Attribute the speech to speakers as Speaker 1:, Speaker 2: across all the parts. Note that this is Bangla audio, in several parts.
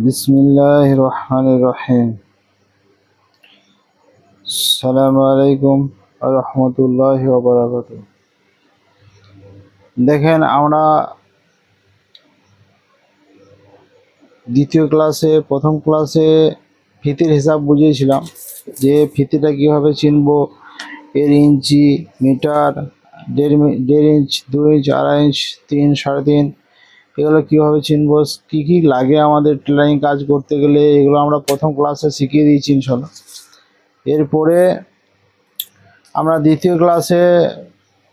Speaker 1: বিসমিল্লাহির রহমানির রহিম। আসসালামু আলাইকুম ওয়া রাহমাতুল্লাহি ওয়া বারাকাতুহু। দেখেন, আমরা দ্বিতীয় ক্লাসে প্রথম ক্লাসে ফিতির হিসাব বুঝিয়েছিলাম যে ফিতিটা কীভাবে চিনব, এর ইঞ্চি, মিটার, দেড় ইঞ্চ, 2 ইঞ্চ, 2.5 ইঞ্চ, 3, 3.5, এগুলো কীভাবে চিনব, কী কী লাগে আমাদের টেলারিং কাজ করতে গেলে, এগুলো আমরা প্রথম ক্লাসে শিখিয়ে দিয়েছি ইনশাল্লাহ। এরপরে আমরা দ্বিতীয় ক্লাসে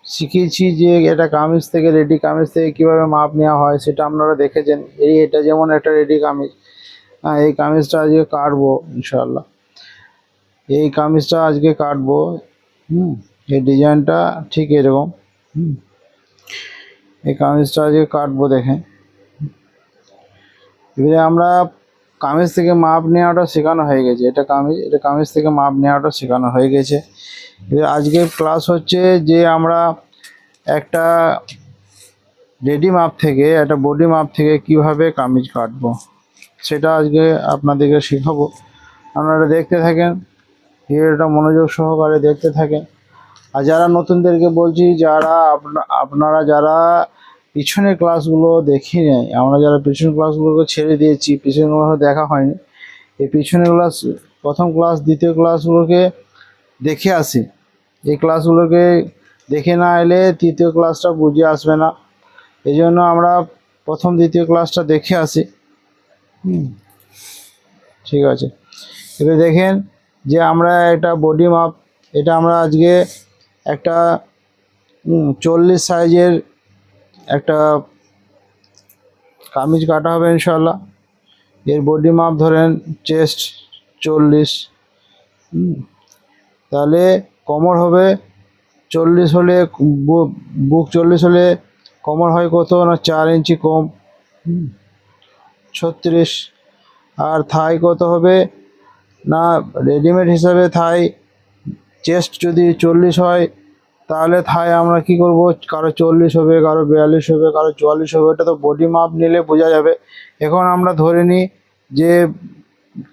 Speaker 1: শিখিয়েছি যে এটা কামিজ থেকে, রেডি কামিজ থেকে কীভাবে মাপ নেওয়া হয় সেটা আপনারা দেখেছেন। এটা যেমন একটা রেডি কামিজ, এই কামিজটা আজকে কাটবো ইনশাল্লাহ। এই কামিজটা আজকে কাটবো। এই ডিজাইনটা ঠিক এরকম। এই কামিজটা আজকে কাটবো। দেখেন, এবারে আমরা কামিজ থেকে মাপ নেওয়াটা শেখানো হয়ে গেছে। এটা কামিজ থেকে মাপ নেওয়াটা শেখানো হয়ে গেছে। এবার আজকের ক্লাস হচ্ছে যে আমরা একটা রেডি মাপ থেকে, একটা বডি মাপ থেকে কিভাবে কামিজ কাটবো সেটা আজকে আপনাদেরকে শেখাবো। আপনারা দেখতে থাকেন, ভিডিওটা মনোযোগ সহকারে দেখতে থাকেন। আর যারা নতুনদেরকে বলছি, আপনারা যারা পিছনের ক্লাসগুলো দেখি নেই, আমরা যারা পিছনের ক্লাসগুলোকে ছেড়ে দিয়েছি, পিছনের ক্লাস দেখা হয়নি, এই পিছনের ক্লাস, প্রথম ক্লাস দ্বিতীয় ক্লাসগুলোকে দেখে আসি। এই ক্লাসগুলোকে দেখে না এলে তৃতীয় ক্লাসটা বুঝে আসবে না। এই জন্য আমরা প্রথম দ্বিতীয় ক্লাসটা দেখে আসি। ঠিক আছে, এবার দেখেন যে আমরা একটা বডি মাপ, এটা আমরা আজকে একটা 40 সাইজের একটা কামিজ কাটা হবে ইনশাল্লাহ। এর বডি মাপ ধরেন চেস্ট 40, তাহলে কোমর হবে 40 হলে, বুক 40 হলে কোমর হয় কত না 4 ইঞ্চি কম, 36। আর থাই কত হবে না, রেডিমেড হিসাবে থাই চেস্ট যদি 40 হয় তাহলে থাই আমরা কি করব, কারো 40 হবে, কারো 42 হবে, কারো 44 হবে। এটা তো বডি মাপ নিলে বোঝা যাবে। এখন আমরা ধরে নিই যে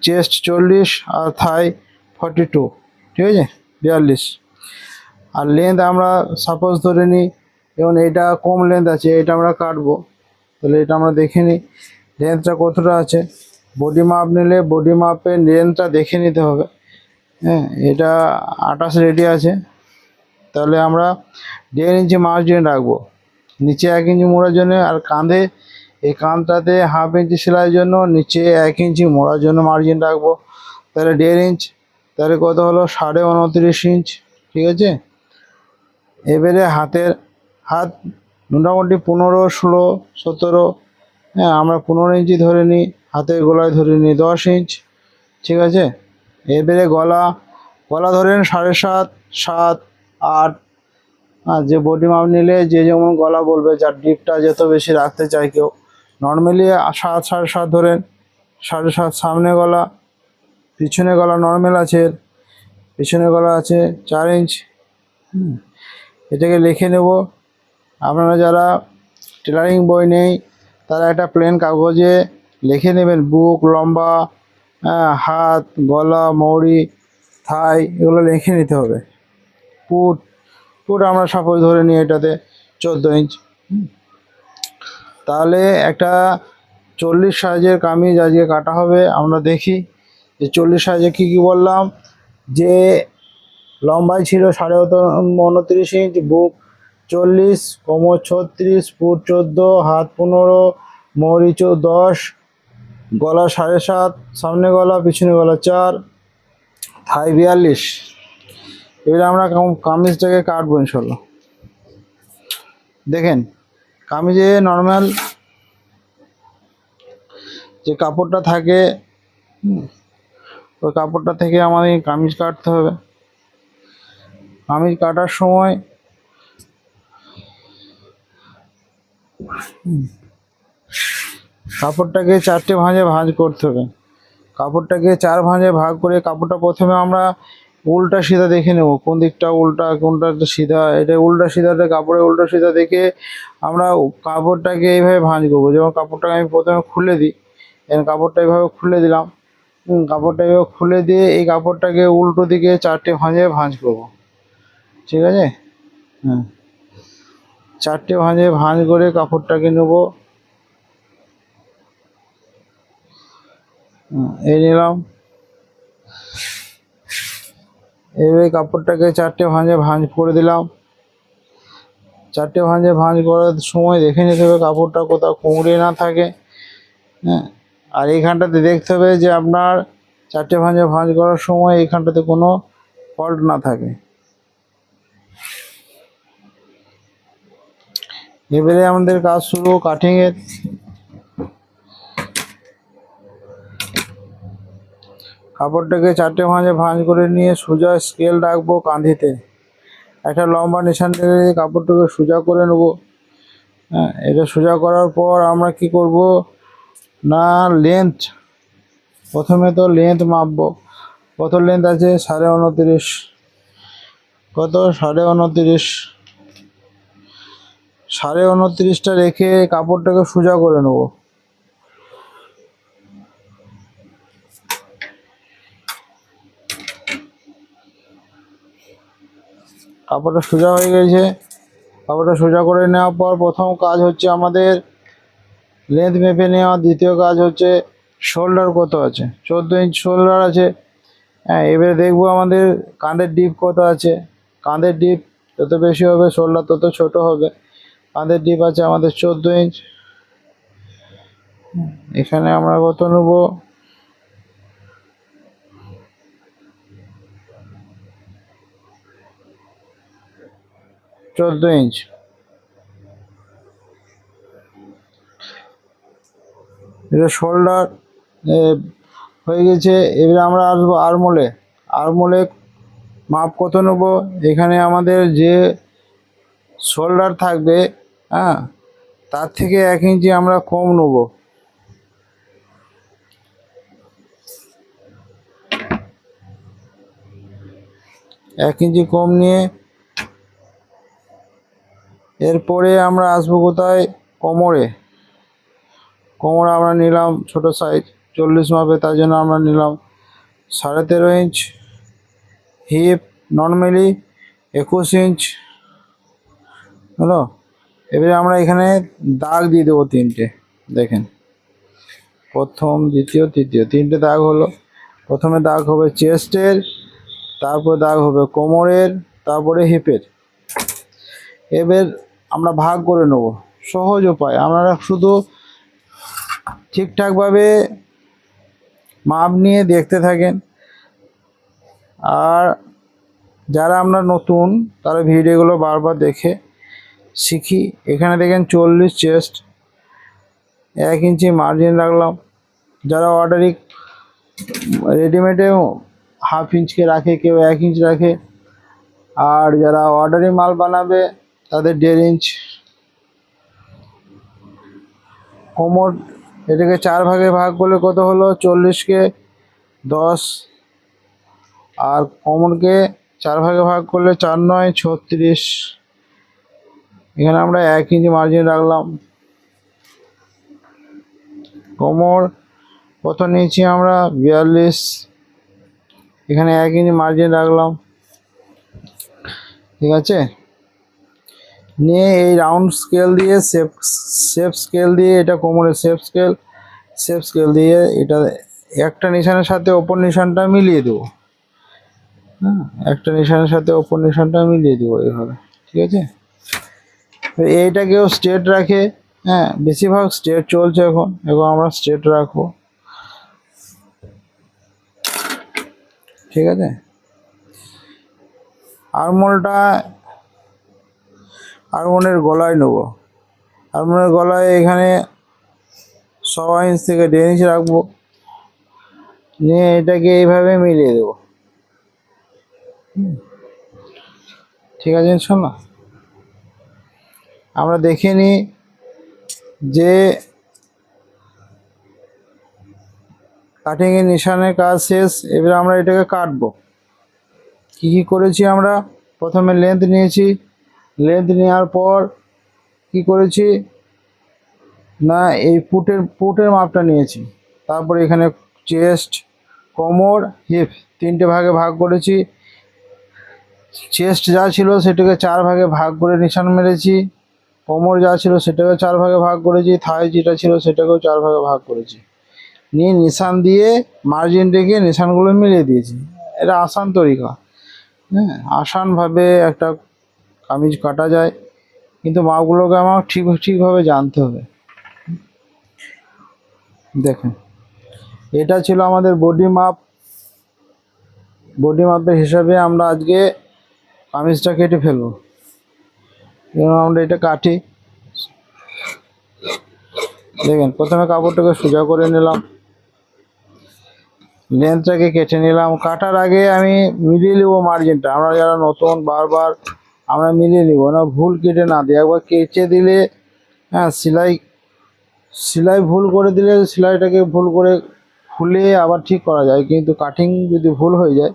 Speaker 1: চেস্ট 40 আর থাই 42, ঠিক আছে, 42। আর লেন্থ আমরা সাপোজ ধরে নিই, যেমন এটা কম লেন্থ আছে, এটা আমরা কাটবো, তাহলে এটা আমরা দেখে নিই লেন্থটা কতটা আছে। বডি মাপ নিলে বডি মাপের লেন্থটা দেখে নিতে হবে। হ্যাঁ, এটা 28 রেডি আছে, তাহলে আমরা 1.5 ইঞ্চি মার্জিন রাখবো নিচে 1 ইঞ্চি মোড়ার জন্য। আর কাঁধে, এই কাঁধটাতে 1/2 ইঞ্চি সেলাইয়ের জন্য নিচে 1 ইঞ্চি মোড়ার জন্য মার্জিন রাখবো। তাহলে 1.5 ইঞ্চ, তাহলে কত হলো 29.5 ইঞ্চ, ঠিক আছে। এবারে হাত মোটামুটি 15, 16, 17, হ্যাঁ আমরা 15 ইঞ্চি ধরে নিই, হাতের গোলায় ধরে নিই 10 ইঞ্চ, ঠিক আছে। এবারে গলা ধরেন 7.5, 7, 8। আর যে বডি মাপ নিলে যে যেমন গলা বলবে, যার ডিপটা যত বেশি রাখতে চায় কেউ, নর্মালি 7, 7.5 ধরেন। 7.5 সামনে গলা, পিছনে গলা নর্মাল আছে, পিছনে গলা আছে 4 ইঞ্চ। এটাকে লিখে নেব। আপনারা যারা টেলারিং বই নেই তারা একটা প্লেন কাগজে লিখে নেবেন বুক লম্বা, হাত, গলা, মৌরি, থাই, এগুলো লিখে নিতে হবে। পুট আমরা সাপোজ ধরে নিই এটাতে 14 ইঞ্চ। তাহলে একটা 40 সাইজের কামিজ আজকে কাটা হবে। আমরা দেখি যে 40 সাইজে কী কী বললাম, যে লম্বাই ছিল 29.5 ইঞ্চ, বুক 40, কোমর 36, ফুট 14, হাত 15, মৌরি 10, গলা 7.5, সামনে গলা পিছনে গলা 4, থাই 42। এবারে আমরা কামিজটাকে কাটবো ইনশাল্লাহ। দেখেন, কামিজে নর্মাল যে কাপড়টা থাকে, ওই কাপড়টা থেকে আমাদের কামিজ কাটতে হবে। কামিজ কাটার সময় কাপড়টাকে 4টে ভাঁজে ভাঁজ করতে হবে। কাপড়টাকে 4 ভাঁজে ভাগ করে কাপড়টা প্রথমে আমরা উল্টা সিধা দেখে নেব কোন দিকটা উল্টা কোনটা সিধা। এটা উল্টা সিধাটা কাপড়ে উল্টা সিধা দেখে আমরা কাপড়টাকে এইভাবে ভাঁজ করবো। যেমন কাপড়টাকে আমি প্রথমে খুলে দিই, এখানে কাপড়টা এইভাবে খুলে দিলাম। কাপড়টা এইভাবে খুলে দিয়ে এই কাপড়টাকে উল্টো দিকে 4টে ভাঁজে ভাঁজ করব, ঠিক আছে। হ্যাঁ, 4টে ভাঁজে ভাঁজ করে কাপড়টাকে নেব। এই নিলাম। এইভাবে কাপড়টাকে 4টে ভাঁজে ভাঁজ করে দিলাম। 4টে ভাঁজে ভাঁজ করার সময় দেখে নিতে হবে কাপড়টা কোথাও কুঁকড়ে না থাকে। হ্যাঁ, আর এইখানটাতে দেখতে হবে যে আপনার 4টে ভাঁজে ভাঁজ করার সময় এইখানটাতে কোনো ফল্ট না থাকে। এবারে আমাদের কাজ শুরু কাটিংয়ের। কাপড়টাকে 4টে ভাঁজে ভাঁজ করে নিয়ে সোজা স্কেল রাখবো কাঁধিতে। একটা লম্বা নিশান টেনে কাপড়টাকে সোজা করে নেব। হ্যাঁ, এটা সোজা করার পর আমরা কি করব না, লেন্থ, প্রথমে তো লেন্থ মাপবো। কত লেন্থ আছে 29.5। কত 29.5। 29.5টা রেখে কাপড়টাকে সোজা করে নেব। কাপড়টা সোজা হয়ে গেছে। কাপড়টা সোজা করে নেওয়ার পর প্রথম কাজ হচ্ছে আমাদের লেন্থ মেপে নেওয়া। দ্বিতীয় কাজ হচ্ছে শোল্ডার কত আছে, 14 ইঞ্চ শোল্ডার আছে। হ্যাঁ, এবারে দেখবো আমাদের কাঁধের ডিপ কত আছে। কাঁধের ডিপ যত বেশি হবে শোল্ডার তত ছোট হবে। কাঁধের ডিপ আছে আমাদের 14 ইঞ্চ। এখানে আমরা কত নেব, 14 ইঞ্চ। এটা শোল্ডার হয়ে গেছে। এবারে আমরা আসবো আর্মহোলে। আর্মহোলে মাপ কত নেব, এখানে আমাদের যে শোল্ডার থাকবে, হ্যাঁ, তার থেকে 1 ইঞ্চি আমরা কম নেব। এক ইঞ্চি কম নিয়ে এরপরে আমরা আসবো কোথায়, কোমরে। কোমর আমরা নিলাম ছোট সাইজ 40 মাপে, তার জন্য আমরা নিলাম 13.5 ইঞ্চ। হিপ নর্মালি 21 ইঞ্চ হলো। এবারে আমরা এখানে দাগ দিয়ে দেবো 3টে। দেখেন, প্রথম, দ্বিতীয়, তৃতীয়, 3টে দাগ হলো। প্রথমে দাগ হবে চেস্টের, তারপর দাগ হবে কোমরের, তারপরে হিপের। এবার আমরা ভাগ করে নেব। সহজ উপায়, আপনারা শুধু ঠিকঠাকভাবে মাপ নিয়ে দেখতে থাকেন। আর যারা আমরা নতুন তারা ভিডিওগুলো বারবার দেখে শিখি। এখানে দেখেন 40 চেস্ট, 1 ইঞ্চি মার্জিন রাখলাম। যারা অর্ডারি রেডিমেডে হাফ ইঞ্চকে রাখে, কেউ 1 ইঞ্চ রাখে। আর যারা অর্ডারি মাল বানাবে তাদের 1.5 ইঞ্চ। কোমর এটাকে 4 ভাগে ভাগ করলে কত হলো, 40কে 10। আর কোমরকে 4 ভাগে ভাগ করলে 4 9 36। এখানে আমরা 1 ইঞ্চি মার্জিন রাখলাম। কোমর কত নিয়েছি আমরা, 42। এখানে 1 ইঞ্চি মার্জিন রাখলাম, ঠিক আছে। নিয়ে এই রাউন্ড স্কেল দিয়ে শেপ স্কেল দিয়ে, এটা কোমরের শেপ স্কেল দিয়ে এটা একটা নিশানের সাথে অপর নিশানটা মিলিয়ে দেবো। হ্যাঁ, একটা নিশানের সাথে অপর নিশানটা মিলিয়ে দেবো এইভাবে, ঠিক আছে। এইটাকেও স্ট্রেট রাখে। হ্যাঁ, বেশিরভাগ স্ট্রেট চলছে এখন, আমরা স্ট্রেট রাখবো, ঠিক আছে। আরমোলের গলায় নেব। আরমোলের গলায় এখানে 1.25 ইঞ্চ থেকে 1.5 ইঞ্চ রাখবো। নিয়ে এটাকে এইভাবে মিলিয়ে দেবো, ঠিক আছে। শোনো, আমরা দেখে নিই যে কাটিংয়ের নিশানের কাজ শেষ। এবার আমরা এটাকে কাটবো। কী কী করেছি আমরা, প্রথমে লেন্থ নিয়েছি, লেন্থ নেওয়ার পর কি করেছি না এই পুটের মাপটা নিয়েছি। তারপরে এখানে চেস্ট, কোমর, হিপ তিনটে ভাগে ভাগ করেছি। চেস্ট যা ছিল সেটাকে 4 ভাগে ভাগ করে নিশান মেরেছি, কোমর যা ছিল সেটাকে 4 ভাগে ভাগ করেছি, থাই যেটা ছিল সেটাকেও 4 ভাগে ভাগ করেছি। নিয়ে নিশান দিয়ে মার্জিন রেখে নিশানগুলো মিলিয়ে দিয়েছি। এটা আসান তরিকা, হ্যাঁ, আসানভাবে একটা কামিজ কাটা যায়, কিন্তু মাপগুলোকে আমার ঠিকভাবে জানতে হবে। দেখুন, এটা ছিল আমাদের বডি মাপ। বডি মাপের হিসাবে আমরা আজকে কামিজটা কেটে ফেলবো। এবং আমরা এটা কাটি। দেখেন, প্রথমে কাপড়টাকে সোজা করে নিলাম, লেন্থটাকে কেটে নিলাম। কাটার আগে আমি মিলিয়ে নেবো মার্জিনটা। আমরা যারা নতুন, বারবার আমরা মিলিয়ে নিব না, ভুল কেটে না দিই। একবার কেটে দিলে, হ্যাঁ, সেলাই ভুল করে দিলে সেলাইটাকে ভুল করে খুলে আবার ঠিক করা যায়, কিন্তু কাটিং যদি ভুল হয়ে যায়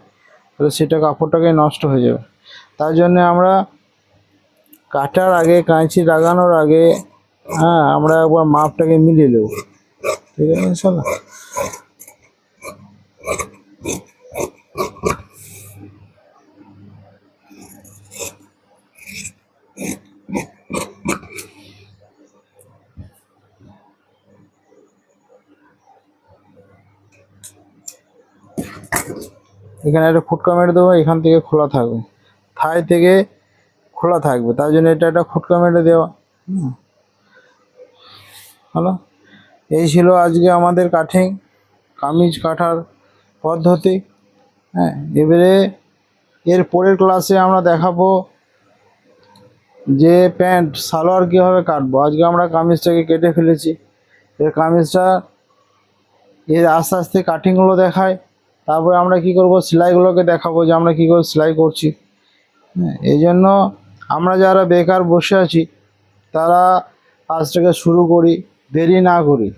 Speaker 1: তাহলে সেটা কাপড়টাকে নষ্ট হয়ে যাবে। তার জন্য আমরা কাটার আগে, কাঁচি লাগানোর আগে, হ্যাঁ, আমরা একবার মাপটাকে মিলিয়ে নেব। ঠিক আছে ইনশাল্লাহ। এখানে একটা ফুটকা মেরে দেবো, এখান থেকে খোলা থাকবে, থাই থেকে খোলা থাকবে, তার জন্য এটা একটা ফুটকা মেরে দেওয়া। হলো, এই ছিল আজকে আমাদের কামিজ কাটার পদ্ধতি। হ্যাঁ, এবারে এর পরের ক্লাসে আমরা দেখাবো যে প্যান্ট সালোয়ার কীভাবে কাটবো। আজকে আমরা কামিজটাকে কেটে ফেলেছি, এর আস্তে আস্তে কাটিংগুলো দেখায়। তারপরে আমরা কি করব, সেলাইগুলোকে দেখাবো যে আমরা কী করে সেলাই করছি। হ্যাঁ, এই জন্য আমরা যারা বেকার বসে আছি তারা কাজটাকে শুরু করি, দেরি না করি।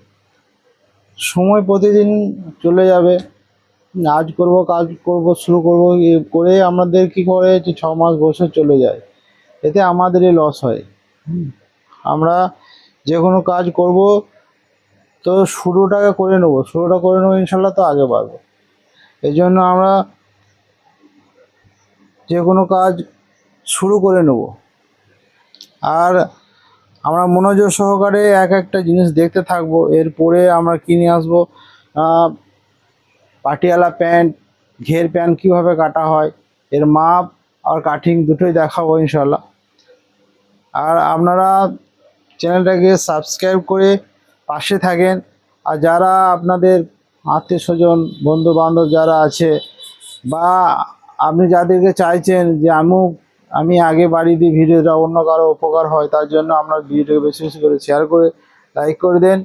Speaker 1: সময় প্রতিদিন চলে যাবে, আজ করব কাজ করব শুরু করব করে আমাদের কি করে 6 মাস বছর চলে যায়, এতে আমাদেরই লস হয়। আমরা যে কোনো কাজ করব তো শুরুটা করে নেবো ইনশাল্লাহ, তো আগে বাড়বো। এই জন্য আমরা যে কোনো কাজ শুরু করে নেব, আর আমরা মনোযোগ সহকারে এক একটা জিনিস দেখতে থাকবো। এরপরে আমরা কিনে আসবো পাটিয়ালা প্যান্ট, ঘের প্যান্ট কীভাবে কাটা হয়, এর মাপ আর কাটিং দুটোই দেখাবো ইনশাল্লাহ। আর আপনারা চ্যানেলটাকে সাবস্ক্রাইব করে পাশে থাকেন। আর যারা আপনাদের আত্মীয় স্বজন, বন্ধু বান্ধব যারা আছে, বা আপনি যাদেরকে চাইছেন যে আমি আগে বাড়িয়ে দিই ভিডিওটা, অন্য কারো উপকার হয়, তার জন্য আপনার ভিডিওটাকে বেশি বেশি করে শেয়ার করে লাইক করে দেন,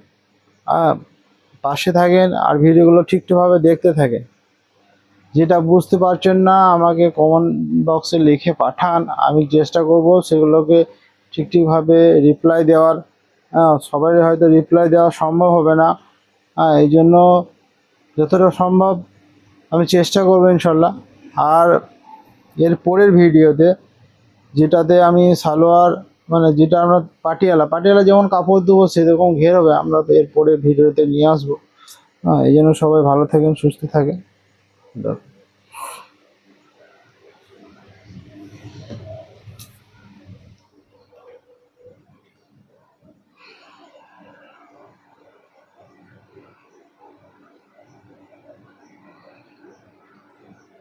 Speaker 1: পাশে থাকেন আর ভিডিওগুলো ঠিকঠাকভাবে দেখতে থাকেন। যেটা বুঝতে পারছেন না আমাকে কমেন্ট বক্সে লিখে পাঠান, আমি চেষ্টা করব সেগুলোকে ঠিকভাবে রিপ্লাই দেওয়ার। সবাই হয়তো রিপ্লাই দেওয়া সম্ভব হবে না, এই জন্য যতটা সম্ভব আমি চেষ্টা করবো ইনশাল্লাহ। আর এর পরের ভিডিওতে, যেটাতে আমি সালোয়ার, মানে যেটা আমরা পাটিয়ালা যেমন কাপড় দেবো সেরকম ঘের হবে, আমরা এর পরের ভিডিওতে নিয়ে আসবো। এই জন্য সবাই ভালো থাকেন, সুস্থ থাকেন।